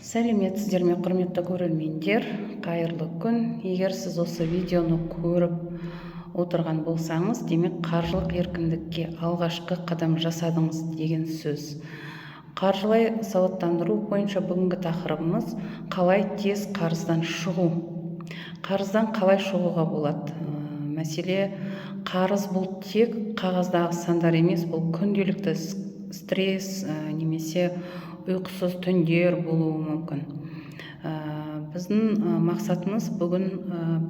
Сәлеметсіздер ме, құрметті көрермендер, қайырлы күн. Егер сіз осы видеоны көріп отырған болсаңыз, демек қаржылық еркіндікке алғашқы қадам жасадыңыз деген сөз. Қаржылай сауаттандыру бойынша бүгінгі тақырыбымыз қалай тез қарыздан шығу. Қарыздан қалай шығуға болады? Мәселе, қарыз бұл тек қағаздағы сандар емес, бұл күнделікті стресс немесе ұйқысыз түндер болуы мүмкін. Біздің мақсатымыз бүгін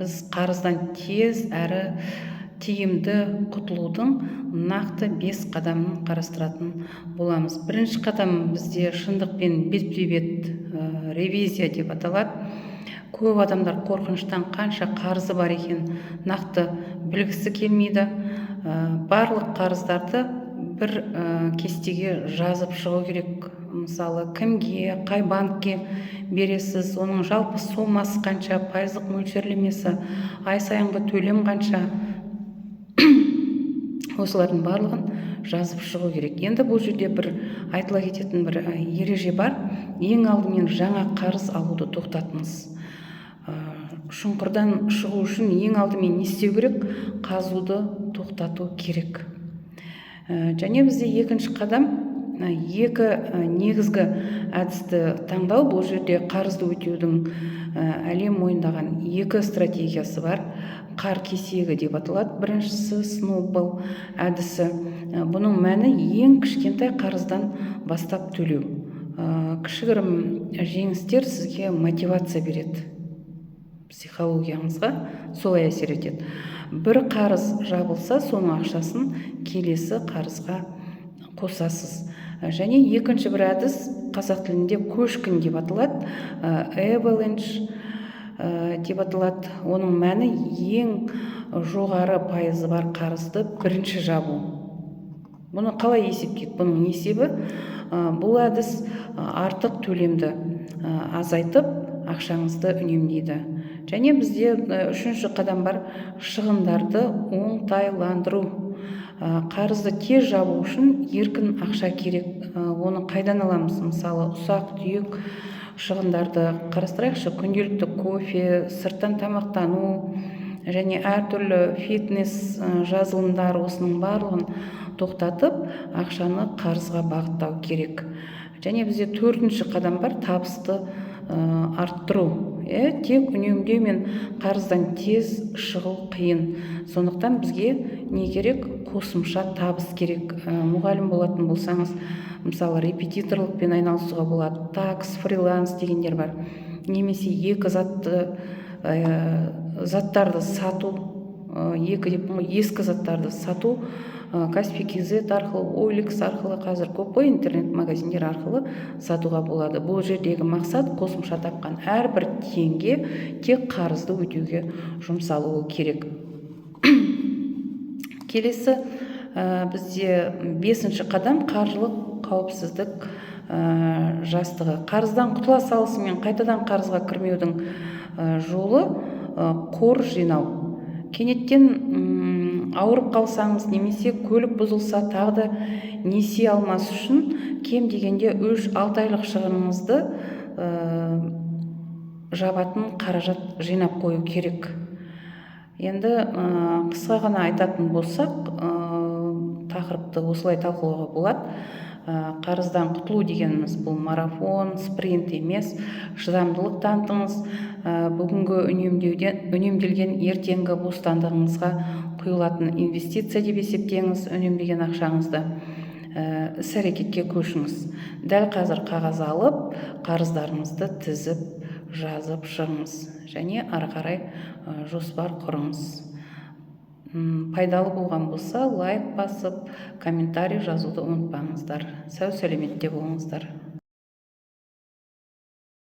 біз қарыздан тез әрі тиімді құтылудың нақты 5 қадамын қарастыратын боламыз. Бірінші қадам бізде шындықпен бетпе-бет ревизия деп аталады. Көп адамдар қорқыныштан қанша қарызы бар екен нақты білгісі келмейді. Барлық қарыздарды бір кестеге жазып шығу керек. Мысалы, кімге, қай банкке бересіз, оның жалпы сомасы қанша, пайыздық мөлшерлемесі, ай сайынғы төлем қанша, осылардың барлығын жазып шығу керек. Енді бұл жерде бір айтыла кететін бір ереже бар. Ең алдымен жаңа қарыз алуды тоқтатыңыз. Шұңқырдан шығу үшін ең алдымен не істеу керек? Қазуды тоқтату керек. Және бізде екінші қадам екі негізгі әдісті таңдау. Бұл жерде қарызды өтеудің әлем мойындаған екі стратегиясы бар. Қар кесегі деп аталады. Біріншісі сноуболл әдісі. Бұның мәні ең кішкентай қарыздан бастап төлеу. Кішігірім жеңістер сізге мотивация береді. Психологияңызға солай әсер етеді. Бір қарыз жабылса, соның ақшасын келесі қарызға қосасыз. Және екінші бір әдіс қазақ тілінде көшкін деп аталады. Avalanche деп аталады. Оның мәні ең жоғары пайызы бар қарызды бірінші жабу. Бұны қалай есептейді? Бұның есебі, бұл әдіс артық төлемді азайтып, ақшаңызды үнемдейді. Және бізде үшінші қадам бар, шығындарды оңтайландыру. Қарызды тез жабу үшін еркін ақша керек. Оны қайдан аламыз? Мысалы, ұсақ түйек шығындарды қарастырайықшы. Күнделікті кофе, сырттан тамақтану және әртүрлі фитнес жазылымдар, осының барлығын тоқтатып, ақшаны қарызға бағыттау керек. Және бізде төртінші қадам бар, табысты арттыру. Тек үнемдеу мен қарыздан тез шығу қиын. Сондықтан бізге не керек? Қосымша табыс керек. Мұғалім болатын болсаңыз, мысалы, репетиторлықпен айналысуға болады. Такс, фриланс дегендер бар. Немесе екі заттарды сату, ескі заттарды сату, Каспий KZ арқылы, OLX арқылы, қазір көп қой, интернет-магазиндер арқылы сатуға болады. Бұл жердегі мақсат қосымша тапқан әрбір теңге тек қарызды өтеуге жұмсалуы керек. Келесі бізде 5-ші қадам қаржылық қауіпсіздік жастығы. Қарыздан құтыла салысымен қайтадан қарызға кірмеудің жолы қор жинау. Кенеттен ауырып қалсаңыз, немесе көлік бұзылса, тағы несие алмас үшін кем дегенде 3-6 айлық шығыныңызды жабатын қаражат жинап қою керек. Енді қысқа ғана айтатын болсақ, тақырыпты осылай талқылауға болады. Қарыздан құтылу дегеніміз бұл марафон, спринт емес. Шыдамдылық танытыңыз. Бүгінгі үнемделген ертеңгі бостандығыңызға құйылатын инвестиция деп есептеңіз. Үнемдеген ақшаңызды іс-әрекетке көшіңіз. Дәл қазір қағаз алып, қарыздарыңызды тізіп, жазып шығыңыз. Және ары қарай жоспар құрыңыз. Пайдалы болған болса, лайк басып, комментарий жазуды ұмытпаңыздар. Сау сәлеметте болыңыздар.